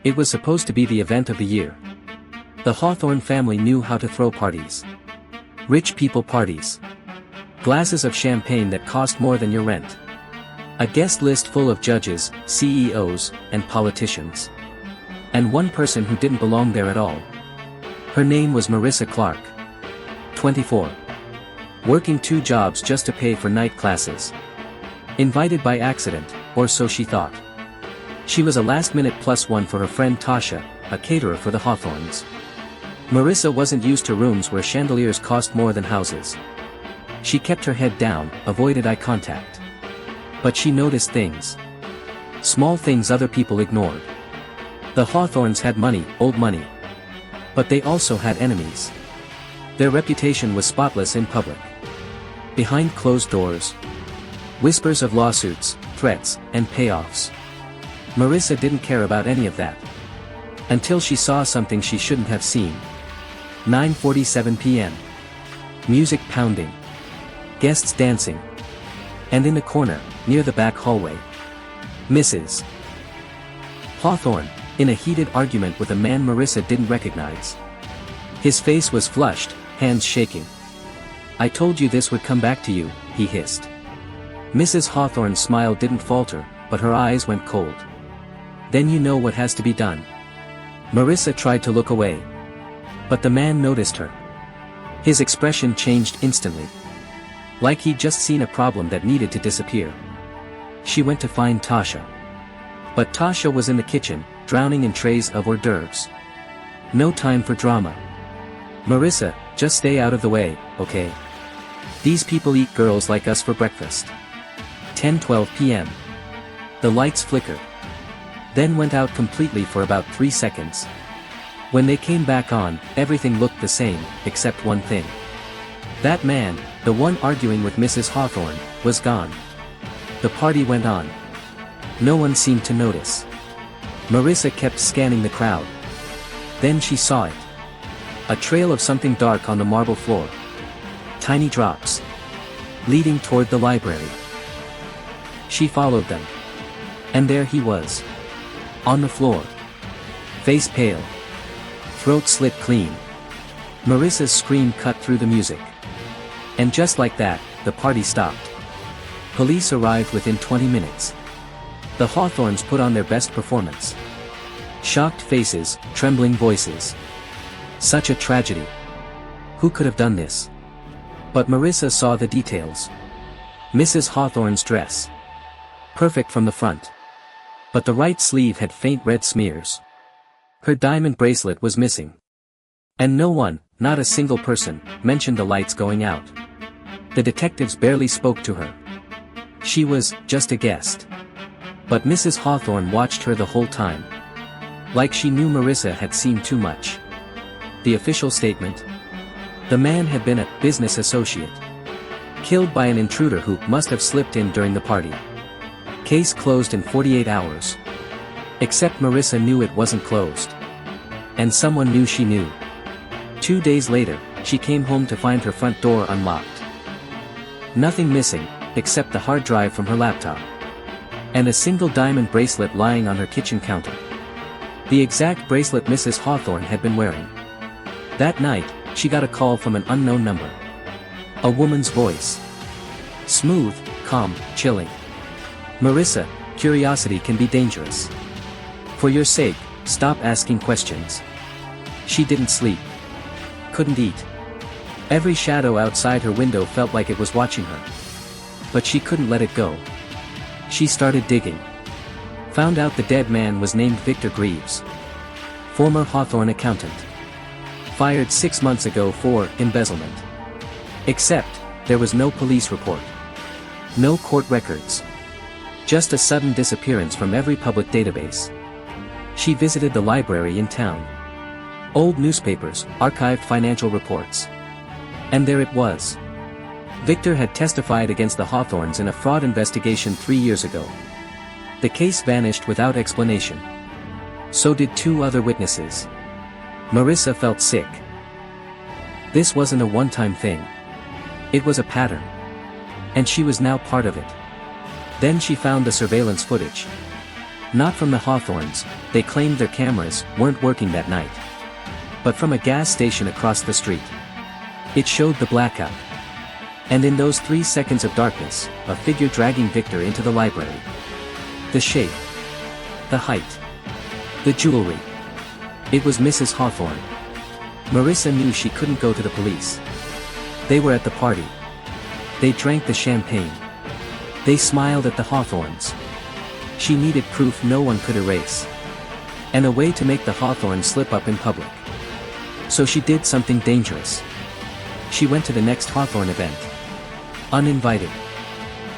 It was supposed to be the event of the year. The Hawthorne family knew how to throw parties. Rich people parties. Glasses of champagne that cost more than your rent. A guest list full of judges, CEOs, and politicians. And one person who didn't belong there at all. Her name was Marissa Clarke. 24. Working 2 jobs just to pay for night classes. Invited by accident, or so she thought. She was a last-minute +1 for her friend Tasha, a caterer for the Hawthornes. Marissa wasn't used to rooms where chandeliers cost more than houses. She kept her head down, avoided eye contact. But she noticed things. Small things other people ignored. The Hawthornes had money, old money. But they also had enemies. Their reputation was spotless in public. Behind closed doors. Whispers of lawsuits, threats, and payoffs. Marissa didn't care about any of that. Until she saw something she shouldn't have seen. 9:47 p.m. Music pounding. Guests dancing. And in the corner, near the back hallway. Mrs. Hawthorne, in a heated argument with a man Marissa didn't recognize. His face was flushed, hands shaking. "I told you this would come back to you," he hissed. Mrs. Hawthorne's smile didn't falter, but her eyes went cold. "Then you know what has to be done." Marissa tried to look away. But the man noticed her. His expression changed instantly. Like he'd just seen a problem that needed to disappear. She went to find Tasha. But Tasha was in the kitchen, drowning in trays of hors d'oeuvres. No time for drama. "Marissa, just stay out of the way, okay? These people eat girls like us for breakfast." 10:12 p.m. The lights flickered. Then went out completely for about 3 seconds. When they came back on, everything looked the same, except one thing. That man, the one arguing with Mrs. Hawthorne, was gone. The party went on. No one seemed to notice. Marissa kept scanning the crowd. Then she saw it. A trail of something dark on the marble floor. Tiny drops. Leading toward the library. She followed them. And there he was. On the floor. Face pale. Throat slit clean. Marissa's scream cut through the music. And just like that, the party stopped. Police arrived within 20 minutes. The Hawthornes put on their best performance. Shocked faces, trembling voices. Such a tragedy. Who could have done this? But Marissa saw the details. Mrs. Hawthorne's dress. Perfect from the front. But the right sleeve had faint red smears. Her diamond bracelet was missing. And no one, not a single person, mentioned the lights going out. The detectives barely spoke to her. She was just a guest. But Mrs. Hawthorne watched her the whole time. Like she knew Marissa had seen too much. The official statement. The man had been a business associate. Killed by an intruder who must have slipped in during the party. Case closed in 48 hours. Except Marissa knew it wasn't closed. And someone knew she knew. 2 days later, she came home to find her front door unlocked. Nothing missing, except the hard drive from her laptop. And a single diamond bracelet lying on her kitchen counter. The exact bracelet Mrs. Hawthorne had been wearing. That night, she got a call from an unknown number. A woman's voice. Smooth, calm, chilling. "Marissa, curiosity can be dangerous. For your sake, stop asking questions." She didn't sleep. Couldn't eat. Every shadow outside her window felt like it was watching her. But she couldn't let it go. She started digging. Found out the dead man was named Victor Greaves. Former Hawthorne accountant. Fired 6 months ago for embezzlement. Except, there was no police report. No court records. Just a sudden disappearance from every public database. She visited the library in town. Old newspapers, archived financial reports. And there it was. Victor had testified against the Hawthornes in a fraud investigation 3 years ago. The case vanished without explanation. So did 2 other witnesses. Marissa felt sick. This wasn't a one-time thing. It was a pattern. And she was now part of it. Then she found the surveillance footage. Not from the Hawthornes, they claimed their cameras weren't working that night. But from a gas station across the street. It showed the blackout. And in those 3 seconds of darkness, a figure dragging Victor into the library. The shape. The height. The jewelry. It was Mrs. Hawthorne. Marissa knew she couldn't go to the police. They were at the party. They drank the champagne. They smiled at the Hawthornes. She needed proof no one could erase. And a way to make the Hawthornes slip up in public. So she did something dangerous. She went to the next Hawthorne event. Uninvited.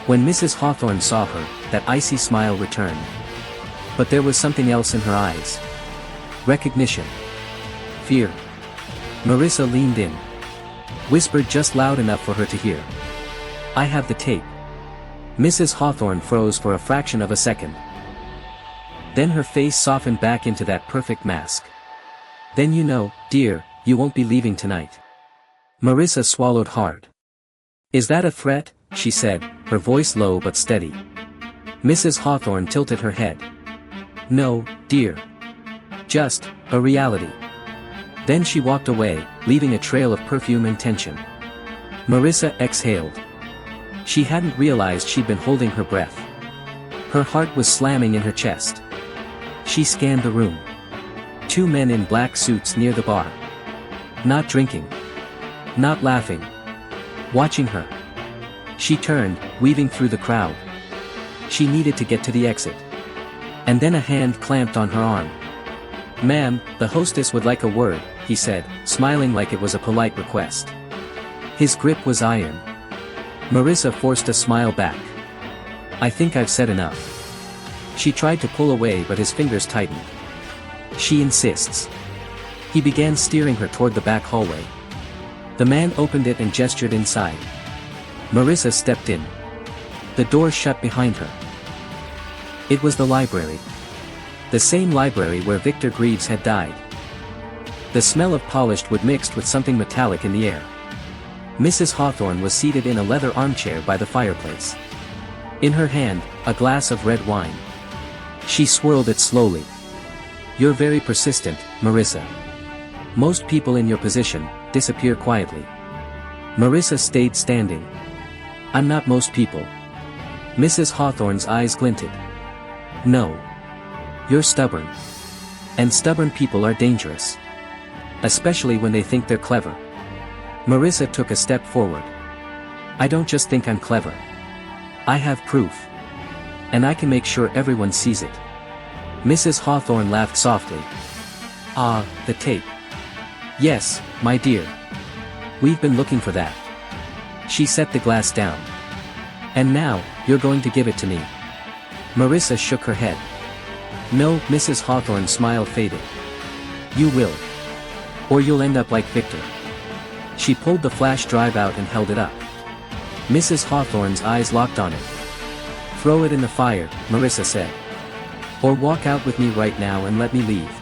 When Mrs. Hawthorne saw her, that icy smile returned. But there was something else in her eyes. Recognition. Fear. Marissa leaned in. Whispered just loud enough for her to hear. "I have the tape." Mrs. Hawthorne froze for a fraction of a second. Then her face softened back into that perfect mask. "Then you know, dear, you won't be leaving tonight." Marissa swallowed hard. "Is that a threat?" she said, her voice low but steady. Mrs. Hawthorne tilted her head. "No, dear. Just a reality." Then she walked away, leaving a trail of perfume and tension. Marissa exhaled. She hadn't realized she'd been holding her breath. Her heart was slamming in her chest. She scanned the room. 2 men in black suits near the bar. Not drinking. Not laughing. Watching her. She turned, weaving through the crowd. She needed to get to the exit. And then a hand clamped on her arm. "Ma'am, the hostess would like a word," he said, smiling like it was a polite request. His grip was iron. Marissa forced a smile back. "I think I've said enough." She tried to pull away but his fingers tightened. "She insists." He began steering her toward the back hallway. The man opened it and gestured inside. Marissa stepped in. The door shut behind her. It was the library. The same library where Victor Greaves had died. The smell of polished wood mixed with something metallic in the air. Mrs. Hawthorne was seated in a leather armchair by the fireplace. In her hand, a glass of red wine. She swirled it slowly. "You're very persistent, Marissa. Most people in your position disappear quietly." Marissa stayed standing. "I'm not most people." Mrs. Hawthorne's eyes glinted. "No. You're stubborn. And stubborn people are dangerous. Especially when they think they're clever." Marissa took a step forward. "I don't just think I'm clever. I have proof. And I can make sure everyone sees it." Mrs. Hawthorne laughed softly. "Ah, the tape. Yes, my dear. We've been looking for that." She set the glass down. "And now, you're going to give it to me." Marissa shook her head. "No," Mrs. Hawthorne's smile faded. "You will. Or you'll end up like Victor." She pulled the flash drive out and held it up. Mrs. Hawthorne's eyes locked on it. "Throw it in the fire," Marissa said. "Or walk out with me right now and let me leave."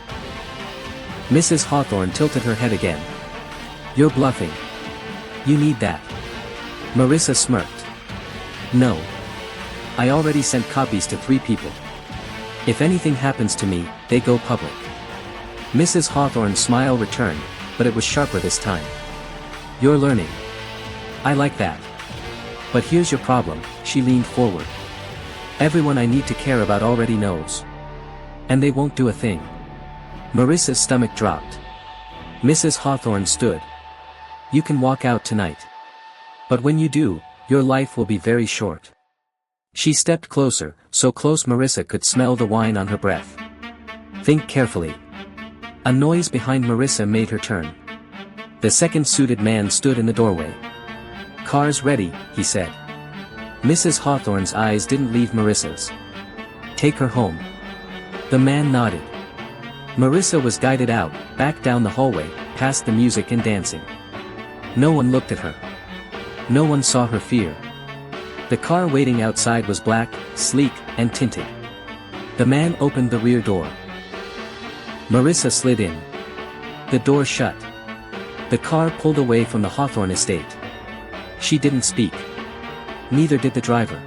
Mrs. Hawthorne tilted her head again. "You're bluffing. You need that." Marissa smirked. "No. I already sent copies to 3 people. If anything happens to me, they go public." Mrs. Hawthorne's smile returned, but it was sharper this time. "You're learning. I like that. But here's your problem," she leaned forward. "Everyone I need to care about already knows. And they won't do a thing." Marissa's stomach dropped. Mrs. Hawthorne stood. "You can walk out tonight. But when you do, your life will be very short." She stepped closer, so close Marissa could smell the wine on her breath. "Think carefully." A noise behind Marissa made her turn. The second suited man stood in the doorway. "Car's ready," he said. Mrs. Hawthorne's eyes didn't leave Marissa's. "Take her home." The man nodded. Marissa was guided out, back down the hallway, past the music and dancing. No one looked at her. No one saw her fear. The car waiting outside was black, sleek, and tinted. The man opened the rear door. Marissa slid in. The door shut. The car pulled away from the Hawthorne estate. She didn't speak. Neither did the driver.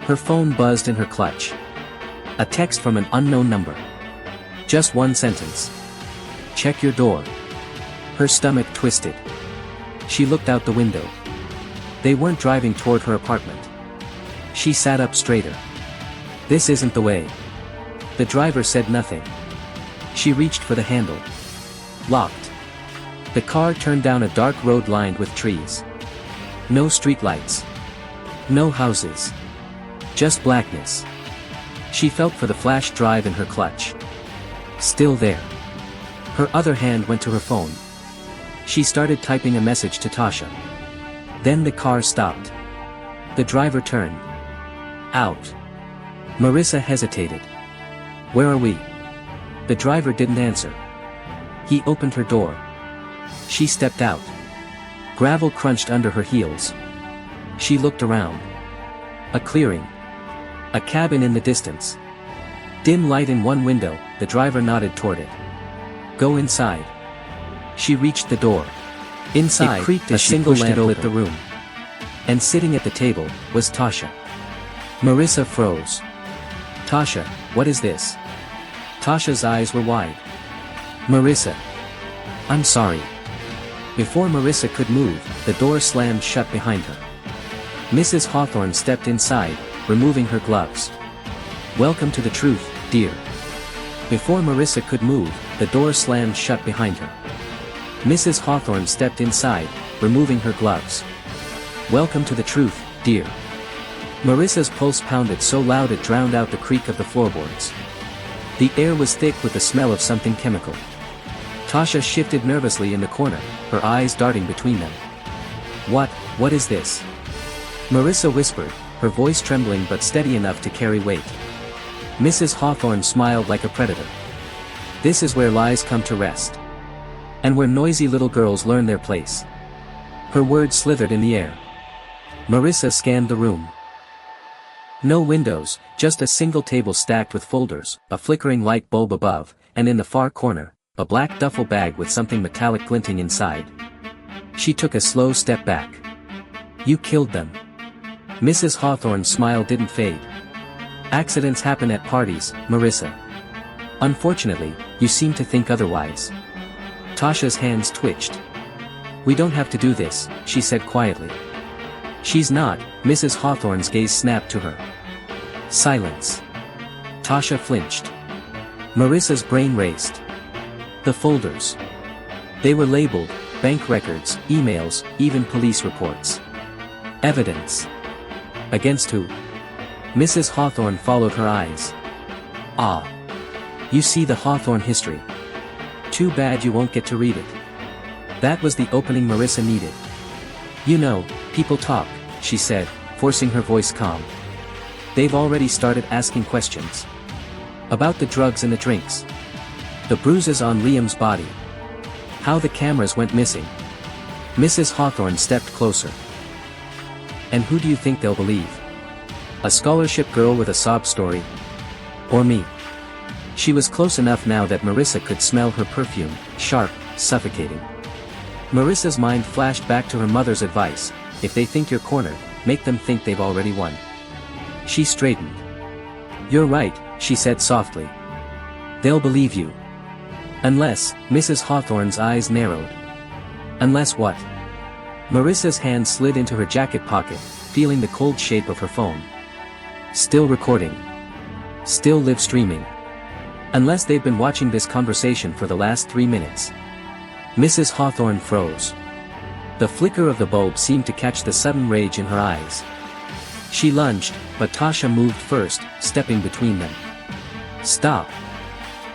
Her phone buzzed in her clutch. A text from an unknown number. Just one sentence. Check your door. Her stomach twisted. She looked out the window. They weren't driving toward her apartment. She sat up straighter. This isn't the way. The driver said nothing. She reached for the handle. Locked. The car turned down a dark road lined with trees. No streetlights. No houses. Just blackness. She felt for the flash drive in her clutch. Still there. Her other hand went to her phone. She started typing a message to Tasha. Then the car stopped. The driver turned. Out. Marissa hesitated. Where are we? The driver didn't answer. He opened her door. She stepped out. Gravel crunched under her heels. She looked around. A clearing. A cabin in the distance. Dim light in one window, the driver nodded toward it. Go inside. She reached the door. Inside, it creaked as a single lamp lit the room. And sitting at the table, was Tasha. Marissa froze. Tasha, what is this? Tasha's eyes were wide. Marissa. I'm sorry. Before Marissa could move, the door slammed shut behind her. Mrs. Hawthorne stepped inside, removing her gloves. Welcome to the truth, dear. Before Marissa could move, the door slammed shut behind her. Mrs. Hawthorne stepped inside, removing her gloves. Welcome to the truth, dear. Marissa's pulse pounded so loud it drowned out the creak of the floorboards. The air was thick with the smell of something chemical. Tasha shifted nervously in the corner, her eyes darting between them. What is this? Marissa whispered, her voice trembling but steady enough to carry weight. Mrs. Hawthorne smiled like a predator. This is where lies come to rest. And where noisy little girls learn their place. Her words slithered in the air. Marissa scanned the room. No windows, just a single table stacked with folders, a flickering light bulb above, and in the far corner, a black duffel bag with something metallic glinting inside. She took a slow step back. You killed them. Mrs. Hawthorne's smile didn't fade. Accidents happen at parties, Marissa. Unfortunately, you seem to think otherwise. Tasha's hands twitched. We don't have to do this, she said quietly. She's not, Mrs. Hawthorne's gaze snapped to her. Silence. Tasha flinched. Marissa's brain raced. The folders. They were labeled, bank records, emails, even police reports. Evidence. Against who? Mrs. Hawthorne followed her eyes. Ah. You see the Hawthorne history. Too bad you won't get to read it. That was the opening Marissa needed. You know, people talk, she said, forcing her voice calm. They've already started asking questions. About the drugs and the drinks. The bruises on Liam's body. How the cameras went missing. Mrs. Hawthorne stepped closer. And who do you think they'll believe? A scholarship girl with a sob story? Or me? She was close enough now that Marissa could smell her perfume, sharp, suffocating. Marissa's mind flashed back to her mother's advice, if they think you're cornered, make them think they've already won. She straightened. You're right, she said softly. They'll believe you. Unless, Mrs. Hawthorne's eyes narrowed. Unless what? Marissa's hand slid into her jacket pocket, feeling the cold shape of her phone. Still recording. Still live streaming. Unless they've been watching this conversation for the last 3 minutes. Mrs. Hawthorne froze. The flicker of the bulb seemed to catch the sudden rage in her eyes. She lunged, but Tasha moved first, stepping between them. Stop.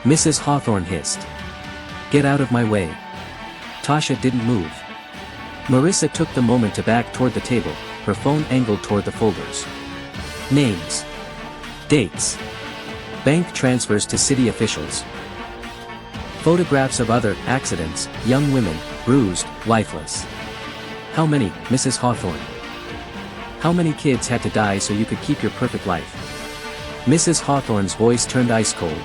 Mrs. Hawthorne hissed. Get out of my way. Tasha didn't move. Marissa took the moment to back toward the table, her phone angled toward the folders. Names. Dates. Bank transfers to city officials. Photographs of other accidents, young women, bruised, lifeless. How many, Mrs. Hawthorne? How many kids had to die so you could keep your perfect life? Mrs. Hawthorne's voice turned ice cold.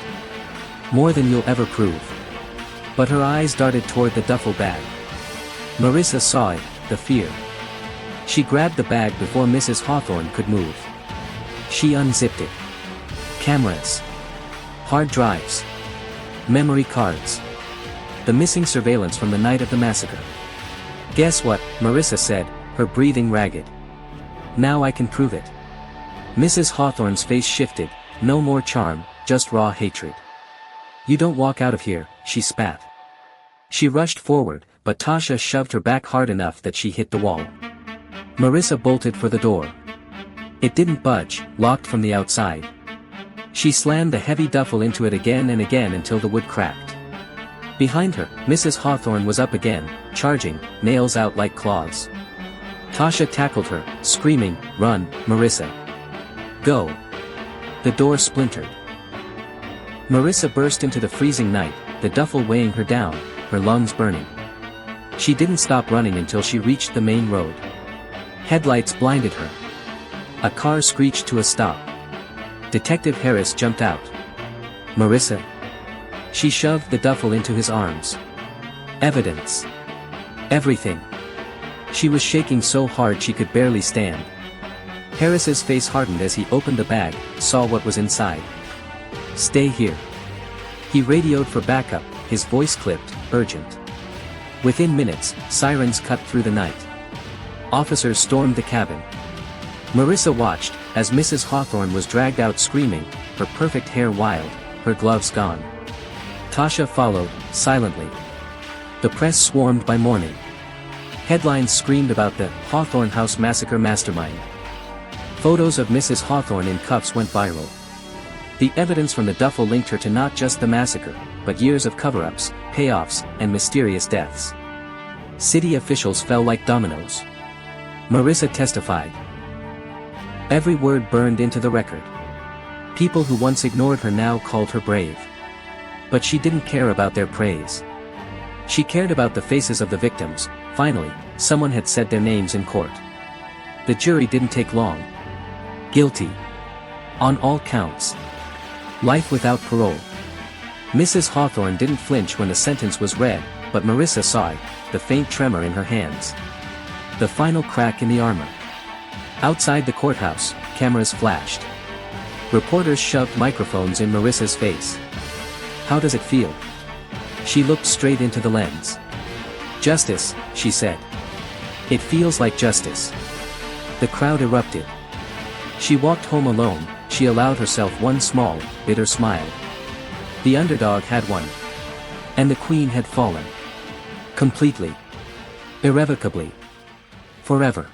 More than you'll ever prove. But her eyes darted toward the duffel bag. Marissa saw it, the fear. She grabbed the bag before Mrs. Hawthorne could move. She unzipped it. Cameras. Hard drives. Memory cards. The missing surveillance from the night of the massacre. Guess what, Marissa said, her breathing ragged. Now I can prove it. Mrs. Hawthorne's face shifted, no more charm, just raw hatred. You don't walk out of here, she spat. She rushed forward, but Tasha shoved her back hard enough that she hit the wall. Marissa bolted for the door. It didn't budge, locked from the outside. She slammed the heavy duffel into it again and again until the wood cracked. Behind her, Mrs. Hawthorne was up again, charging, nails out like claws. Tasha tackled her, screaming, "Run, Marissa. Go." The door splintered. Marissa burst into the freezing night, the duffel weighing her down, her lungs burning. She didn't stop running until she reached the main road. Headlights blinded her. A car screeched to a stop. Detective Harris jumped out. "Marissa." She shoved the duffel into his arms. Evidence. Everything. She was shaking so hard she could barely stand. Harris's face hardened as he opened the bag, saw what was inside. "Stay here." He radioed for backup, his voice clipped, urgent. Within minutes, sirens cut through the night. Officers stormed the cabin. Marissa watched, as Mrs. Hawthorne was dragged out screaming, her perfect hair wild, her gloves gone. Tasha followed, silently. The press swarmed by morning. Headlines screamed about the Hawthorne House Massacre mastermind. Photos of Mrs. Hawthorne in cuffs went viral. The evidence from the duffel linked her to not just the massacre, but years of cover-ups, payoffs, and mysterious deaths. City officials fell like dominoes. Marissa testified. Every word burned into the record. People who once ignored her now called her brave. But she didn't care about their praise. She cared about the faces of the victims. Finally, someone had said their names in court. The jury didn't take long. Guilty. On all counts. Life without parole. Mrs. Hawthorne didn't flinch when the sentence was read, but Marissa saw it, the faint tremor in her hands. The final crack in the armor. Outside the courthouse, cameras flashed. Reporters shoved microphones in Marissa's face. "How does it feel?" She looked straight into the lens. "Justice," she said. "It feels like justice." The crowd erupted. She walked home alone, she allowed herself one small, bitter smile. The underdog had won. And the queen had fallen. Completely. Irrevocably. Forever.